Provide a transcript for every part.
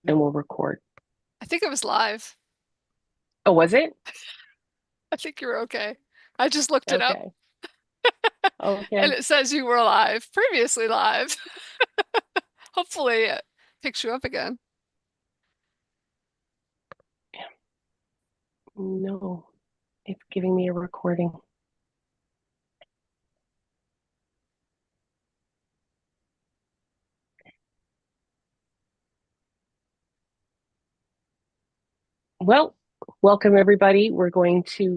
and we'll record. I think it was live. Oh, was it? I think you're okay. I just looked it up Okay. and Okay. it says you were live, previously live. Hopefully it picks you up again. No, it's giving me a recording. Well, welcome everybody. We're going to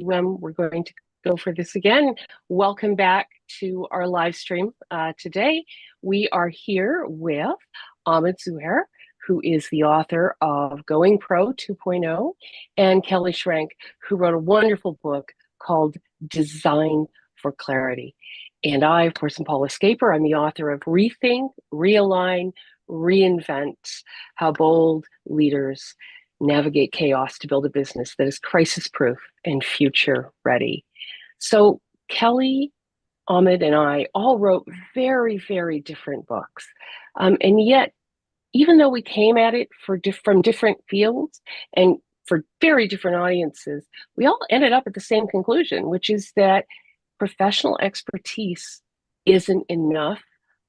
go for this again. Welcome back to our live stream. Today we are here with Ahmed Zouhair, who is the author of Going Pro 2.0, and Kelly Schrank, who wrote a wonderful book called Design for Clarity. And I, of course, am Paula Skaper. I'm the author of Rethink, Realign, Reinvent: How Bold Leaders Navigate Chaos to Build a Business that is crisis proof and future ready. So, Kelly, Ahmed, and I all wrote very, very different books. And yet, even though we came at it from different fields and for very different audiences, we all ended up at the same conclusion, which is that professional expertise isn't enough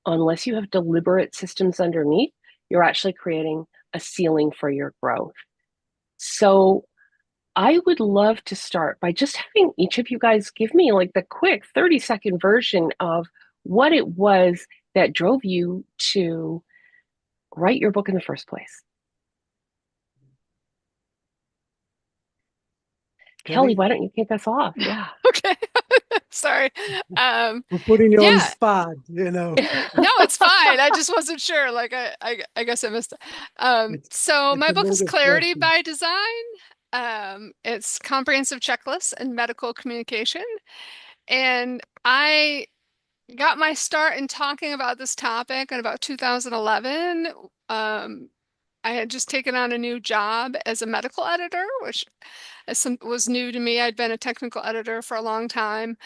unless you have deliberate systems underneath. You're actually creating a ceiling for your growth. So I would love to start by just having each of you guys give me like the quick 30-second version of what it was that drove you to write your book in the first place. Kelly, Kelly, why don't you kick us off? Yeah. Okay. Sorry. Um, we're putting you on the yeah, spot, no, it's fine. I just wasn't sure. Like I guess I missed it. It's So it's my a book is loaded Clarity question. by Design. It's comprehensive checklists and medical communication. And I got my start in talking about this topic in about 2011. Um, I had just taken on a new job as a medical editor, which was new to me. I'd been a technical editor for a long time.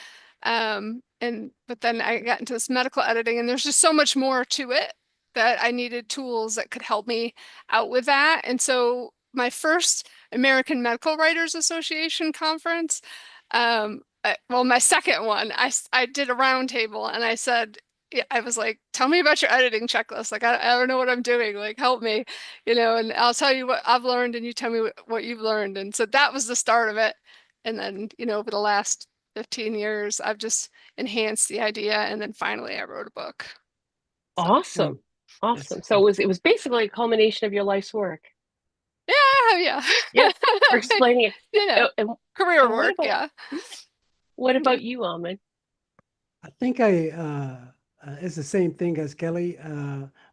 But then I got into this medical editing, and there's just so much more to it that I needed tools that could help me out with that. And so my first American Medical Writers Association conference, well, my second one, I did a roundtable and I said, yeah, I was like, tell me about your editing checklist. Like, I don't know what I'm doing. Like, help me, and I'll tell you what I've learned and you tell me what you've learned. And so that was the start of it. And then, over the last 15 years, I've just enhanced the idea. And then finally I wrote a book. So Well, Awesome. that's Awesome. So it was basically a culmination of your life's work. yeah, yeah. Yeah. For explaining it. You know, And, career and what work, about yeah. what Yeah. about you, Ahmed? I think it's the same thing as Kelly.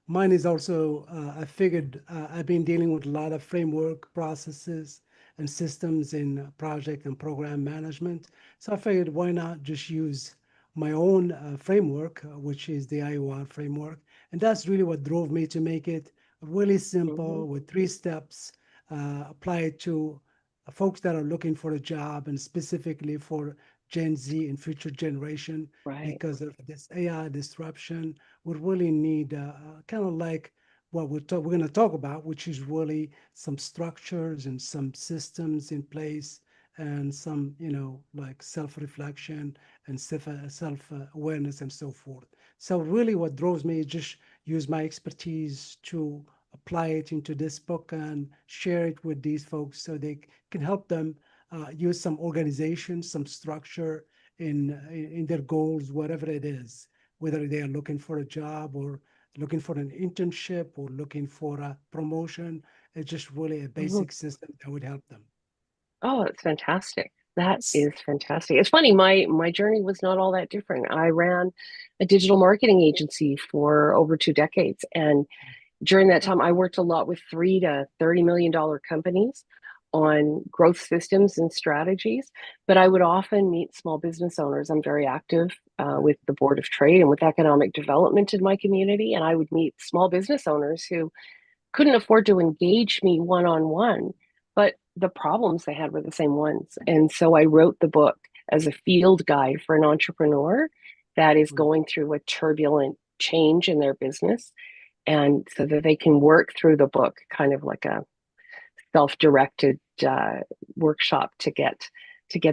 Mine is also, I figured I've been dealing with a lot of framework processes and systems in project and program management. So I figured why not just use my own framework, which is the IOR framework. And that's really what drove me to make it really Hmm. simple with 3 steps, apply it to folks that are looking for a job and specifically for Gen Z and future generation Right. because of this AI disruption. We really need kind of like what we're going to talk about, which is really some structures and some systems in place and some, like self-reflection and self-awareness and so forth. So really what draws me is just use my expertise to apply it into this book and share it with these folks so they can help them use some organization, some structure in their goals, whatever it is, whether they are looking for a job or looking for an internship or looking for a promotion. It's just really a Hmm. basic system that would help them. Oh, that's fantastic. That is fantastic. It's funny, my journey was not all that different. I ran a digital marketing agency for over 2 decades. And during that time, I worked a lot with $3 to $30 million companies on growth systems and strategies. But I would often meet small business owners. I'm very active with the Board of Trade and with economic development in my community. And I would meet small business owners who couldn't afford to engage me one on one, but the problems they had were the same ones. And so I wrote the book as a field guide for an entrepreneur that is Mm. going through a turbulent change in their business. and so that they can work through the book, kind of like a self-directed workshop to get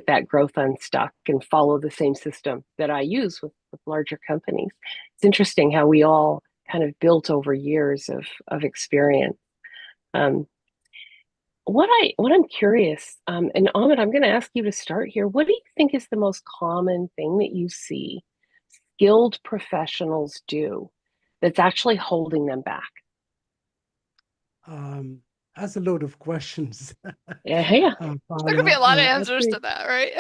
that growth unstuck and follow the same system that I use with larger companies. It's interesting how we all kind of built over years of experience. What I'm curious, and Ahmed, I'm going to ask you to start here. What do you think is the most common thing that you see skilled professionals do that's actually holding them back? That's a load of questions, Yeah. There could be a Paula. lot of I answers think, to that, right?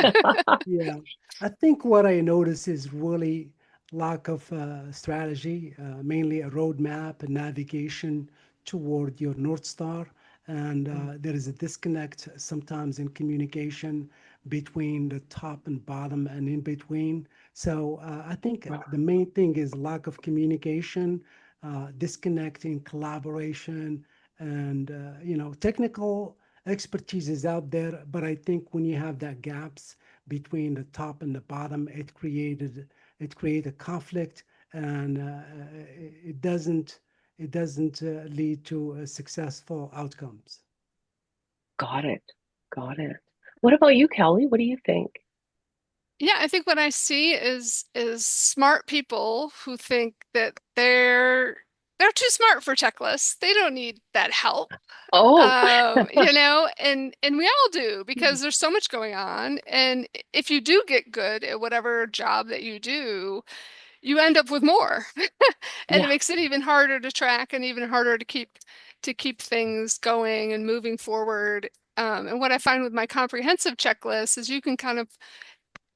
yeah, I think what I notice is really lack of strategy, mainly a roadmap and navigation toward your North Star. And there is a disconnect sometimes in communication between the top and bottom and in between. So I think the main thing is lack of communication, disconnecting, collaboration, and technical expertise is out there. But I think when you have that gaps between the top and the bottom, it created a conflict, and it doesn't lead to successful outcomes. Got it. Got it. What about you, Kelly? What do you think? Yeah, I think what I see is smart people who think that they're too smart for checklists. They don't need that help. Oh, And we all do because there's so much going on. And if you do get good at whatever job that you do, you end up with more. And it yeah. makes it even harder to track and even harder to keep things going and moving forward. And what I find with my comprehensive checklist is you can kind of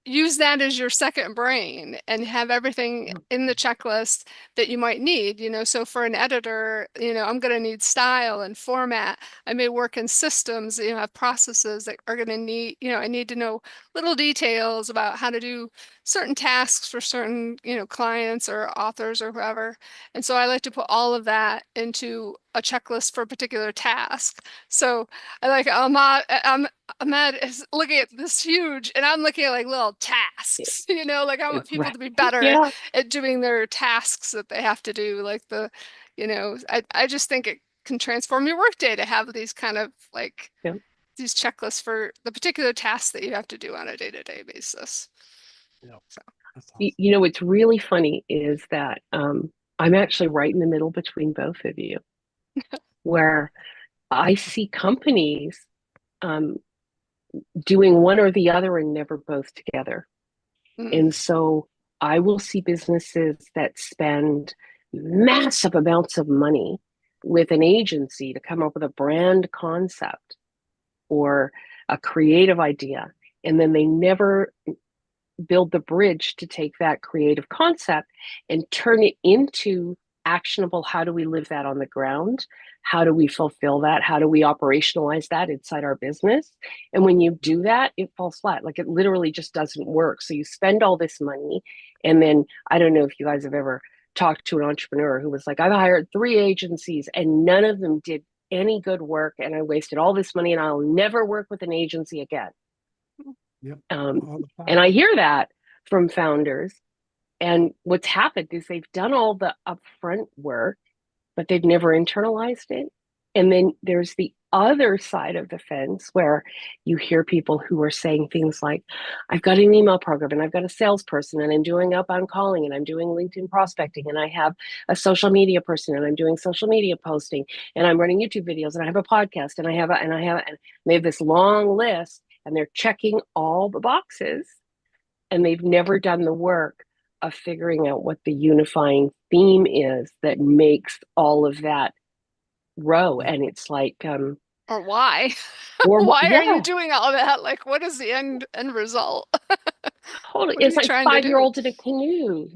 use that as your second brain and have everything in the checklist that you might need. So for an editor, I'm going to need style and format. I may work in systems, have processes that are going to need, I need to know little details about how to do certain tasks for certain, clients or authors or whoever. And so I like to put all of that into a checklist for a particular task. So I like Ahmed is looking at this huge, and I'm looking at like little tasks, like I want It's people right. to be better Yeah. at doing their tasks that they have to do. Like I just think it can transform your workday to have these kind of like Yeah. these checklists for the particular tasks that you have to do on a day-to-day basis. Yeah, So, that's awesome. What's really funny is that I'm actually right in the middle between both of you, where I see companies um, doing one or the other and never both together. mm, And so I will see businesses that spend massive amounts of money with an agency to come up with a brand concept or a creative idea. And then they never build the bridge to take that creative concept and turn it into actionable. How do we live that on the ground? How do we fulfill that? How do we operationalize that inside our business? And when you do that, it falls flat. Like it literally just doesn't work. So you spend all this money. And then I don't know if you guys have ever talked to an entrepreneur who was like, I've hired 3 agencies and none of them did any good work. And I wasted all this money and I'll never work with an agency again. Yep. Um, All the and time. I hear that from founders. And what's happened is they've done all the upfront work, but they've never internalized it. And then there's the other side of the fence where you hear people who are saying things like, I've got an email program and I've got a salesperson and I'm doing outbound calling and I'm doing LinkedIn prospecting and I have a social media person and I'm doing social media posting and I'm running YouTube videos and I have a podcast and and they have this long list and they're checking all the boxes and they've never done the work of figuring out what the unifying theme is that makes all of that row. Yeah. And it's like, or why? or what? Why are you Yeah, doing all that? Like, what is the end result? totally. What are It's you like trying to do? 5-year-olds in a canoe.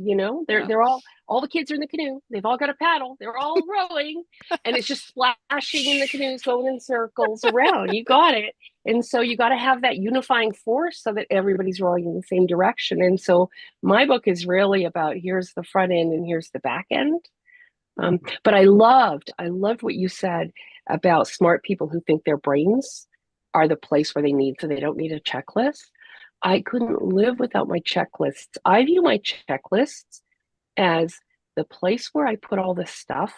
They're Yeah. they're all the kids are in the canoe. They've all got a paddle. They're all rowing, and it's just splashing in the canoes, going in circles around. You got it. And so you got to have that unifying force so that everybody's rowing in the same direction. And so my book is really about here's the front end and here's the back end. But I loved what you said about smart people who think their brains are the place where they need, so they don't need a checklist. I couldn't live without my checklists. I view my checklists as the place where I put all this stuff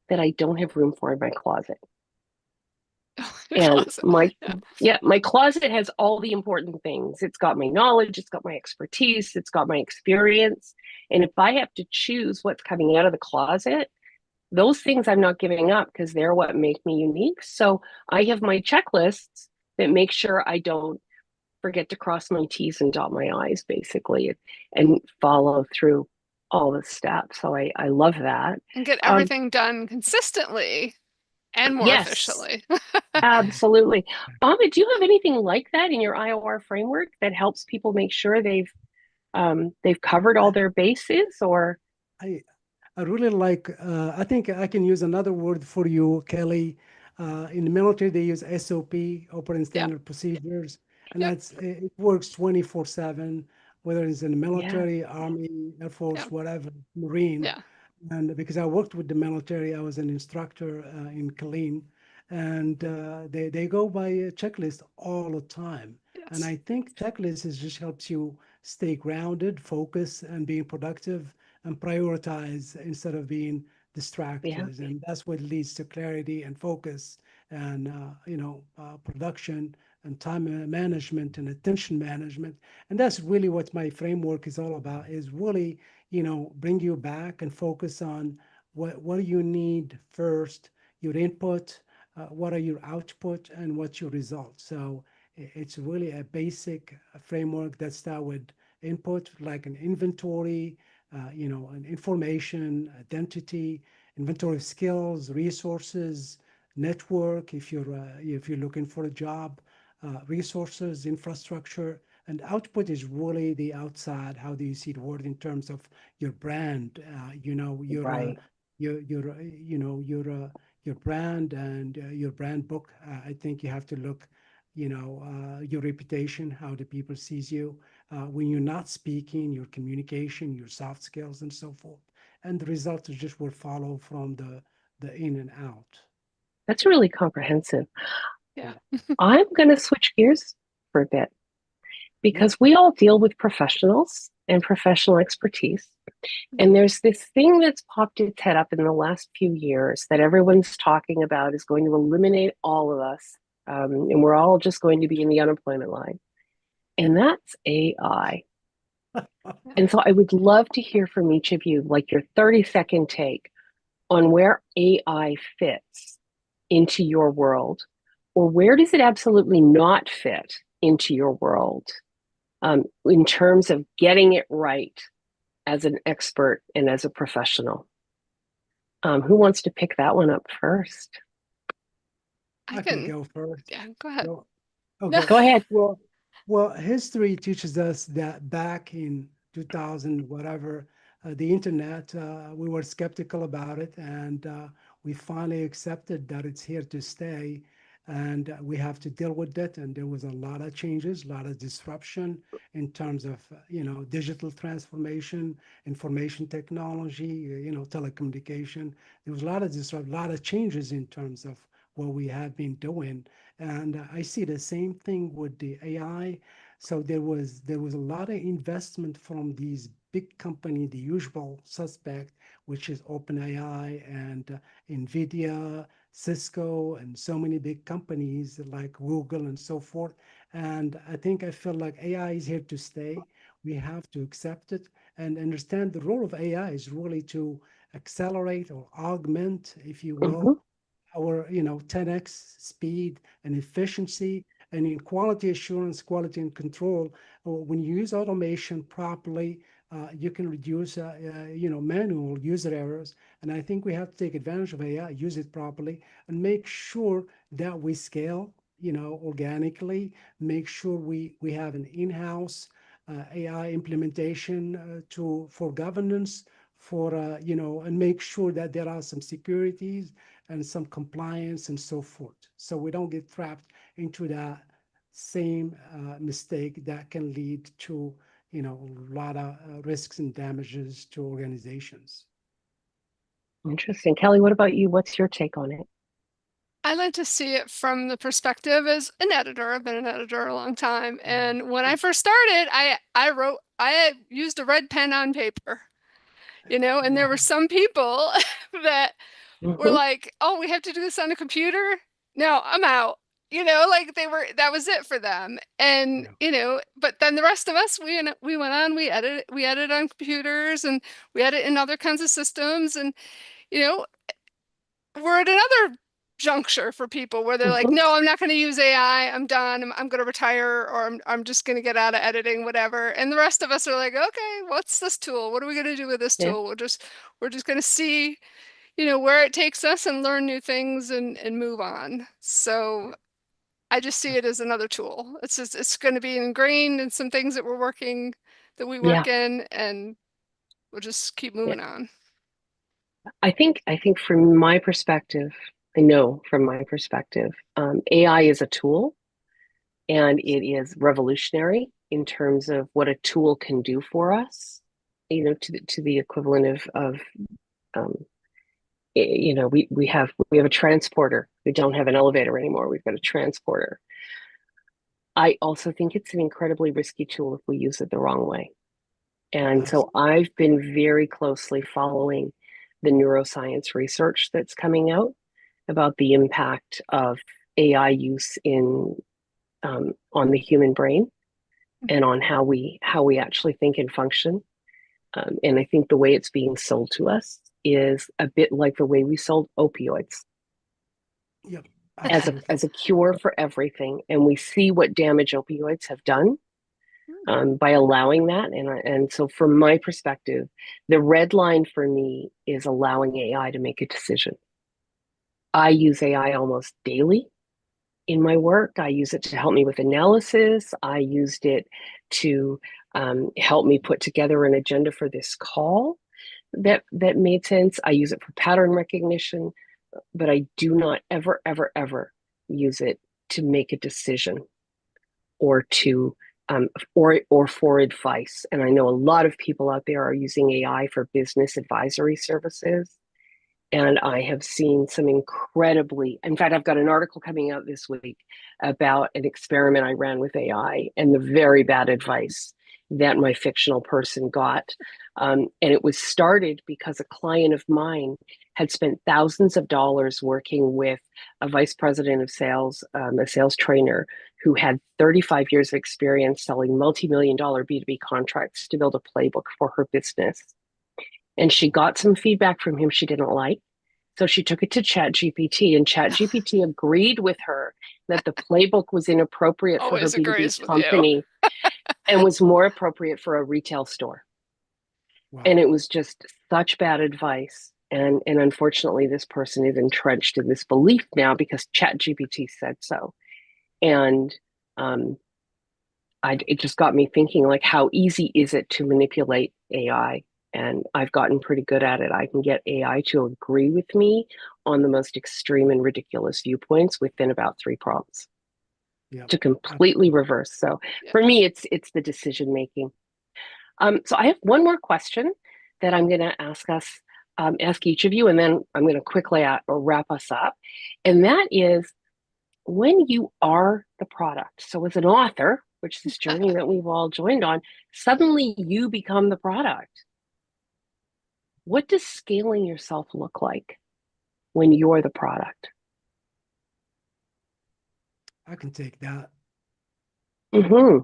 that I don't have room for in my closet. And Closet. my Yeah. yeah, my closet has all the important things. It's got my knowledge, it's got my expertise, it's got my experience. And if I have to choose what's coming out of the closet, those things I'm not giving up because they're what make me unique. So I have my checklists that make sure I don't forget to cross my T's and dot my I's, basically, and follow through all the steps. So I love that. And get Um, everything done consistently and more yes, efficiently. absolutely. Ahmed, do you have anything like that in your IOR framework that helps people make sure they've covered all their bases? Or I I really like, I think I can use another word for you, Kelly. In the military, they use SOP, operating Yeah. standard procedures, and Yep. it works 24/7, whether it's in the yeah, military, Army, Air Force, Yeah. whatever, Marine. Yeah. And because I worked with the military, I was an instructor in Killeen, and they go by a checklist all the time. And Yes. I think checklist is just helps you stay grounded, focus, and being productive and prioritize instead of being yeah, distracted. And that's what leads to clarity and focus and production and time management and attention management. And that's really what my framework is all about. Is really bring you back and focus on what do you need first, your input, what are your output, and what's your result. So it's really a basic framework that start with input like an inventory, an information, identity, inventory of skills, resources, network. If you're looking for a job, resources, infrastructure, and output is really the outside. How do you see the word in terms of your brand? right. Your brand and your brand book. I think you have to look, your reputation, how the people sees you when you're not speaking, your communication, your soft skills, and so forth. And the result is just will follow from the in and out. That's really comprehensive. Yeah. I'm going to switch gears for a bit Yeah. because we all deal with professionals and professional expertise. And Mhm. there's this thing that's popped its head up in the last few years that everyone's talking about is going to eliminate all of us. And we're all just going to be in the unemployment line. And that's AI. And so I would love to hear from each of you, like your 30-second take on where AI fits into your world, or where does it absolutely not fit into your world in terms of getting it right as an expert and as a professional. Who wants to pick that one up first? I I can can, go first. yeah, go ahead. Go. No. Okay. Go ahead. Well, history teaches us that back in 2000, whatever, the internet, we were skeptical about it, and we finally accepted that it's here to stay, and we have to deal with it. And there was a lot of changes, a lot of disruption in terms of, digital transformation, information technology, telecommunication. There was a lot of disrupt, a lot of changes in terms of what we have been doing. And I see the same thing with the AI. So there was a lot of investment from these big company, the usual suspect, which is OpenAI and Nvidia, Cisco, and so many big companies like Google and so forth. And I feel like AI is here to stay. We have to accept it and understand the role of AI is really to accelerate or augment, if you Mm-hmm. will, our 10x speed and efficiency, and in quality assurance, quality and control. When you use automation properly, you can reduce manual user errors. And I think we have to take advantage of AI, use it properly, and make sure that we scale organically, make sure we have an in-house AI implementation for governance, and make sure that there are some securities and some compliance and so forth. So we don't get trapped into that same mistake that can lead to, a lot of risks and damages to organizations. Interesting. Kelly, what about you? What's your take on it? I like to see it from the perspective as an editor. I've been an editor a long time. And when I first started, I used a red pen on paper, and there were some people that were Mhm. like, "Oh, we have to do this on a computer? No, I'm out." Like that was it for them. And, Yeah. but then the rest of us, we went on, we edited on computers, and we edit in other kinds of systems. And, you know, we're at another juncture for people where they're like, Mhm. no, I'm not going to use AI. I'm done. I'm going to retire, or I'm just going to get out of editing, whatever. And the rest of us are like, okay, what's this tool? What are we going to do with this Yeah. tool? We're just going to see, where it takes us and learn new things and move on. So I just see it as another tool. It's going to be ingrained in some things that we Yeah. work in, and we'll just keep Yeah. moving on. I think from my perspective, I know from my perspective, AI is a tool and it is revolutionary in terms of what a tool can do for us, to the equivalent of um, we have a transporter. We don't have an elevator anymore. We've got a transporter. I also think it's an incredibly risky tool if we use it the wrong way. And Abs- so I've been very closely following the neuroscience research that's coming out about the impact of AI use in on the human brain and on how we actually think and function. And I think the way it's being sold to us is a bit like the way we sold opioids Yep. as a Absolutely. as a cure for everything. And we see what damage opioids have done by allowing that. And so, from my perspective, the red line for me is allowing AI to make a decision. I use AI almost daily in my work. I use it to help me with analysis. I used it to help me put together an agenda for this call that made sense. I use it for pattern recognition, but I do not ever, ever, ever use it to make a decision or to or for advice. And I know a lot of people out there are using AI for business advisory services. And I have seen some incredibly, in fact, I've got an article coming out this week about an experiment I ran with AI and the very bad advice that my fictional person got. And it was started because a client of mine had spent thousands of dollars working with a vice president of sales, a sales trainer who had 35 years of experience selling multi-million dollar B2B contracts to build a playbook for her business. And she got some feedback from him she didn't like. So she took it to ChatGPT, and ChatGPT agreed with her that the playbook was inappropriate for her Always B2B agrees with you. company and was more appropriate for a retail store. And Wow. it was just such bad advice. And unfortunately, this person is entrenched in this belief now because ChatGPT said so. And um, it just got me thinking, like, how easy is it to manipulate AI? And I've gotten pretty good at it. I can get AI to agree with me on the most extreme and ridiculous viewpoints within about 3 prompts Yep. to completely Absolutely. reverse. So Yeah. for me, it's the decision making. So I have one more question that I'm going to ask each of you, and then I'm going to quickly wrap us up. And that is, when you are the product. So as an author, which is this journey that we've all joined on, suddenly you become the product. What does scaling yourself look like when you're the product? I can take that. Mm-hmm.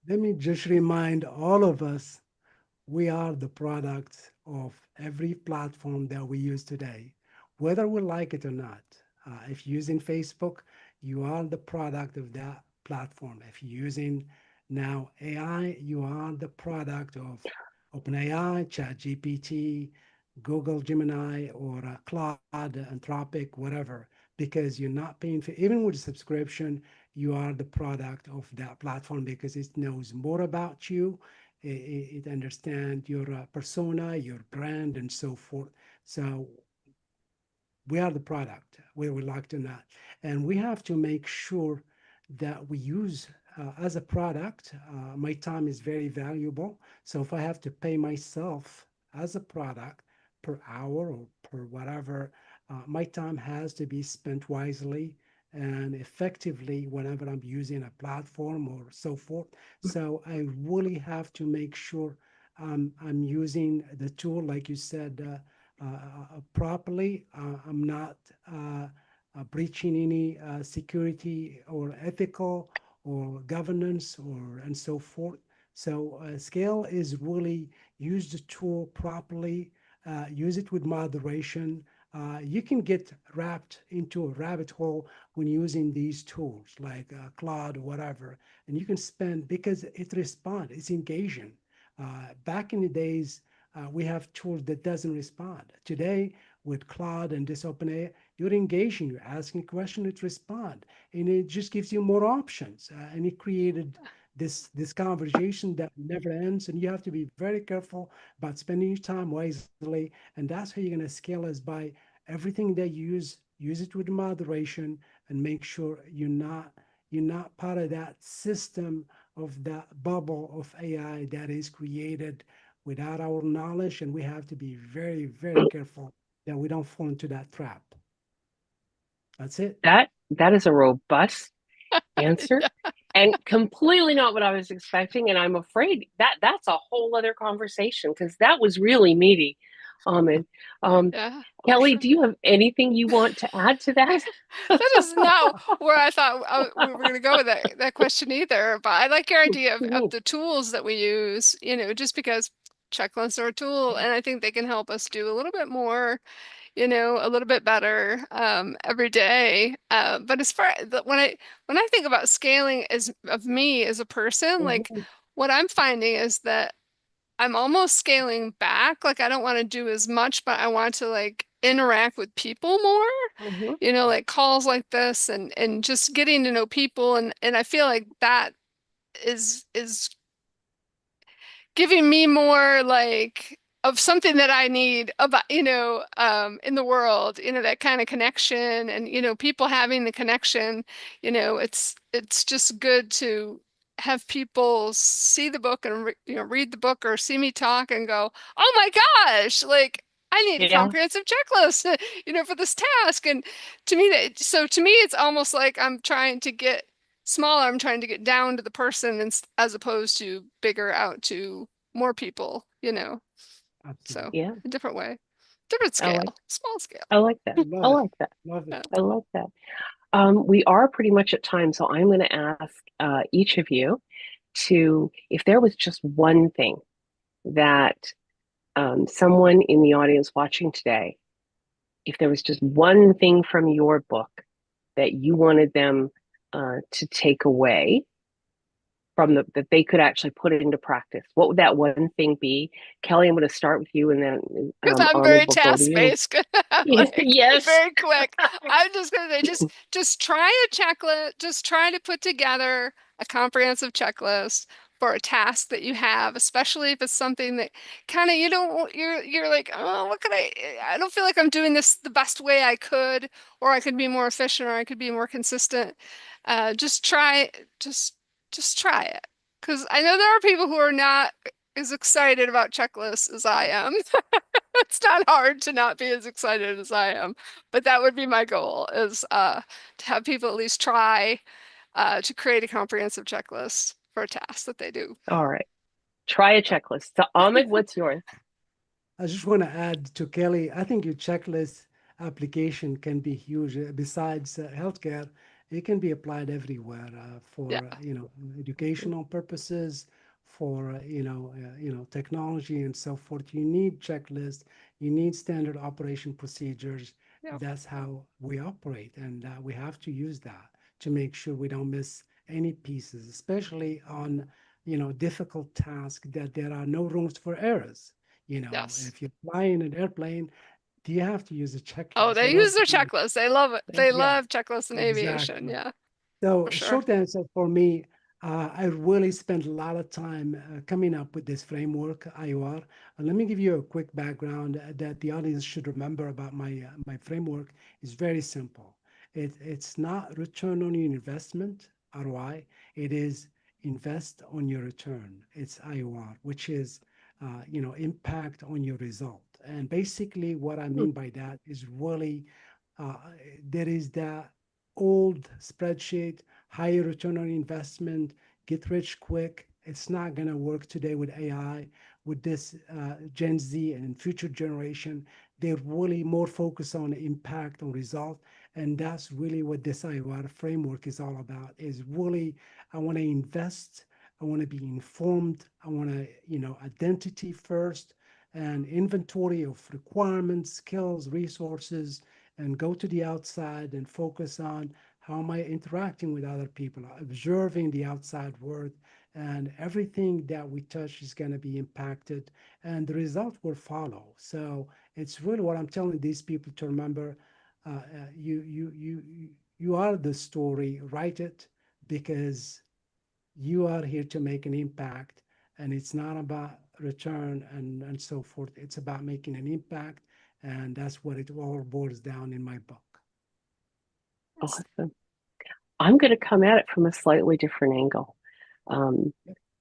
Let me just remind all of us we are the product of every platform that we use today, whether we like it or not. If you're using Facebook, you are the product of that platform. If you're using now AI, you are the product of OpenAI, ChatGPT, Google Gemini, or Claude, Anthropic, whatever, because you're not paying for, even with a subscription, you are the product of that platform because it knows more about you. It understands your persona, your brand, and so forth. So we are the product, whether we like it or not. And we have to make sure that we use as a product. My time is very valuable. So if I have to pay myself as a product per hour or per whatever, my time has to be spent wisely and effectively whenever I'm using a platform or so forth. So I really have to make sure I'm using the tool, like you said, properly. I'm not breaching any security or ethical or governance or and so forth. So scale is really use the tool properly, use it with moderation. You can get wrapped into a rabbit hole when using these tools like Claude or whatever, and you can spend because it responds, it's engaging. Back in the days, we have tools that doesn't respond. Today, with Claude and this OpenAI, you're engaging, you're asking a question, it respond, and it just gives you more options. And it created this conversation that never ends, and you have to be very careful about spending your time wisely. And that's how you're going to scale is by everything that you use it with moderation, and make sure you're not part of that system of that bubble of AI that is created without our knowledge, and we have to be very, very careful that we don't fall into that trap. That's it. That is a robust answer Yeah. and completely not what I was expecting. And I'm afraid that that's a whole other conversation because that was really meaty, Ahmed. Yeah, for Kelly, sure. do you have anything you want to add to that? That is not where I thought we were going to go with that question either. But I like your idea of the tools that we use, just because checklists are a tool, and I think they can help us do a little bit more, a little bit better every day. But as far when I think about scaling as of me as a person, like Mhm, what I'm finding is that I'm almost scaling back. Like I don't want to do as much, but I want to like interact with people more, mhm. like calls like this and just getting to know people and I feel like that is giving me more like of something that I need about, in the world, that kind of connection and, people having the connection, it's just good to have people see the book and, read the book or see me talk and go, oh my gosh, like I need a Yeah. comprehensive checklist, for this task. And to me, it's almost like I'm trying to get smaller. I'm trying to get down to the person and, as opposed to bigger out to more people, so Absolutely. Yeah. a different way, different I like scale, small scale. I like that. I Love it. like that. Love it. Yeah. I like that. We are pretty much at time, so I'm going to ask each of you to, if there was just one thing that someone in the audience watching today, if there was just one thing from your book that you wanted them to take away from that they could actually put it into practice, what would that one thing be? Kelly, I'm going to start with you, and then Because I'm Ahmed very will go to you. task-based. I'm like Yes. very quick. I'm just gonna say just try a checklist, just try to put together a comprehensive checklist for a task that you have, especially if it's something that kind of you don't you're like, oh, what could I don't feel like I'm doing this the best way I could, or I could be more efficient, or I could be more consistent. Just try just try it. Because I know there are people who are not as excited about checklists as I am. It's not hard to not be as excited as I am, but that would be my goal is to have people at least try to create a comprehensive checklist for a task that they do. All right. Try a checklist. So, Ahmed, what's yours? I just want to add to Kelly, I think your checklist application can be huge. Besides healthcare, it can be applied everywhere Yeah. for, educational purposes, for, technology and so forth. You need checklists, you need standard operation procedures. Yeah. That's how we operate. And we have to use that to make sure we don't miss any pieces, especially on, difficult tasks that there are no rooms for errors. Yes. If you fly in an airplane, do you have to use a Oh, checklist? they I use don't their think. checklist. They love it. They Yeah, love checklists in aviation. exactly. Yeah, So, for sure. short answer for me, I really spent a lot of time coming up with this framework, IOR. Let me give you a quick background that the audience should remember about my framework. Is very simple. It's not return on your investment, ROI. It is invest on your return. It's IOR, which is impact on your result. And basically, what I Hmm. mean by that is really uh, there is that old spreadsheet, higher return on investment, get rich quick. It's not going to work today with AI, with this Gen Z and future generation. they're really more focused on impact, on result. And that's really what this IOR framework is all about, is really, I want to invest, I want to be informed, I want to, identity first and inventory of requirements, skills, resources, and go to the outside and focus on how am I interacting with other people, observing the outside world, and everything that we touch is going to be impacted, and the result will follow. So it's really what I'm telling these people to remember. You are the story. Write it, because you are here to make an impact, and it's not about return and so forth. It's about making an impact, and that's what it all boils down in my book. Awesome. I'm going to come at it from a slightly different angle. Um,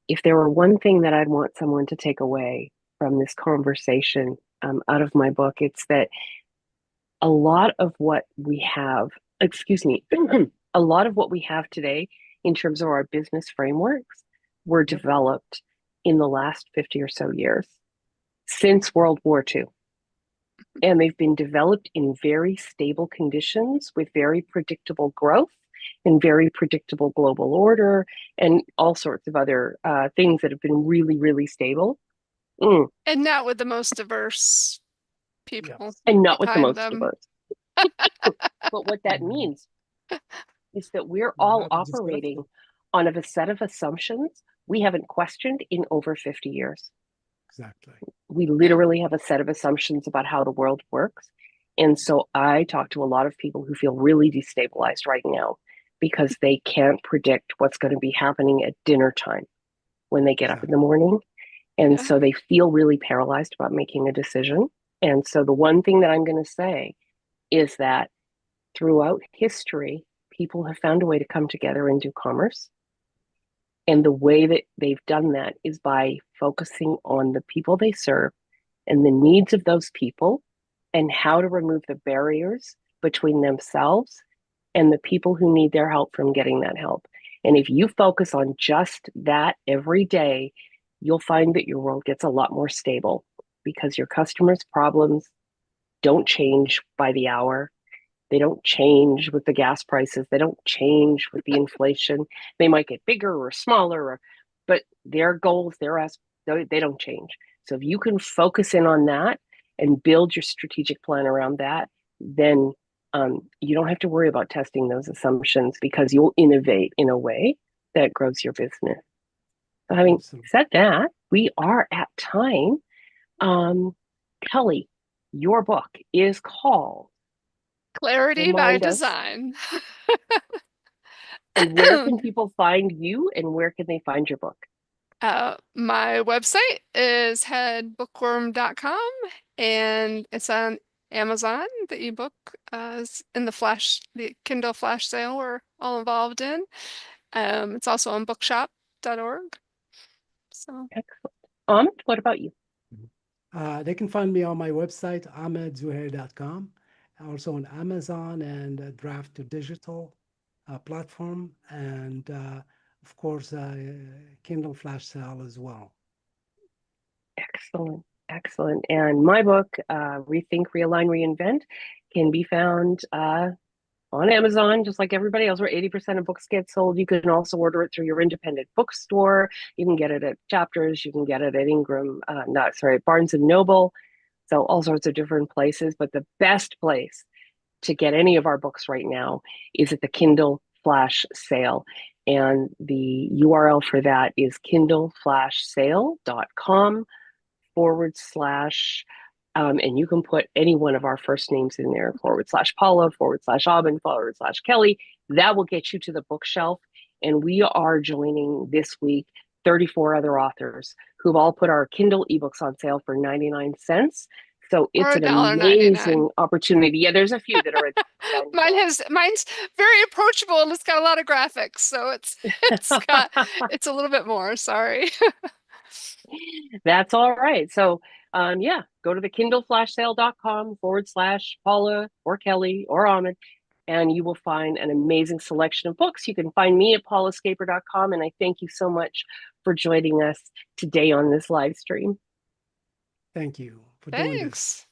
if there were one thing that I'd want someone to take away from this conversation out of my book, it's that a lot of what we have, excuse me, a lot of what we have today in terms of our business frameworks were developed in the last 50 or so years, since World War II. And they've been developed in very stable conditions with very predictable growth and very predictable global order and all sorts of other things that have been really, really stable. And not with the most diverse people. And not with the behind most them. diverse. But what that means is that we're all operating on a set of assumptions we haven't questioned in over 50 years. Exactly. We literally have a set of assumptions about how the world works. And so I talk to a lot of people who feel really destabilized right now because they can't predict what's going to be happening at dinner time when they get up in the morning. And so they feel really paralyzed about making a decision. And so the one thing that I'm going to say is that throughout history, people have found a way to come together and do commerce. And the way that they've done that is by focusing on the people they serve and the needs of those people and how to remove the barriers between themselves and the people who need their help from getting that help. And if you focus on just that every day, you'll find that your world gets a lot more stable because your customers' problems don't change by the hour. They don't change with the gas prices. They don't change with the inflation. They might get bigger or smaller, but their goals, they don't change. So if you can focus in on that and build your strategic plan around that, then you don't have to worry about testing those assumptions because you'll innovate in a way that grows your business. So having said that, we are at time. Kelly, your book is called Clarity by Design. And where can people find you and where can they find your book? My website is headbookworm.com and it's on Amazon. The ebook is in the Kindle flash sale we're all involved in. It's also on bookshop.org. So excellent. What about you? They can find me on my website, ahmedzouhair.com, also on Amazon and Draft to Digital platform, and of course, Kindle flash sale as well. Excellent. Excellent. And my book, Rethink, Realign, Reinvent, can be found on Amazon, just like everybody else, where 80% of books get sold. You can also order it through your independent bookstore. You can get it at Chapters. You can get it at Barnes and Noble. So all sorts of different places. But the best place to get any of our books right now is at the Kindle flash sale. And the URL for that is kindleflashsale.com/ and you can put any one of our first names in there, /Paula, /Ahmed, /Kelly. That will get you to the bookshelf. And we are joining this week 34 other authors who've all put our Kindle ebooks on sale for 99 cents. So it's an amazing opportunity. Yeah, there's a few that are mine's very approachable and it's got a lot of graphics. So it's a little bit more, sorry. That's all right. So go to the kindleflashsale.com / Paula or Kelly or Ahmed, and you will find an amazing selection of books. You can find me at paulaskaper.com, and I thank you so much for joining us today on this live stream. Thank you for doing this.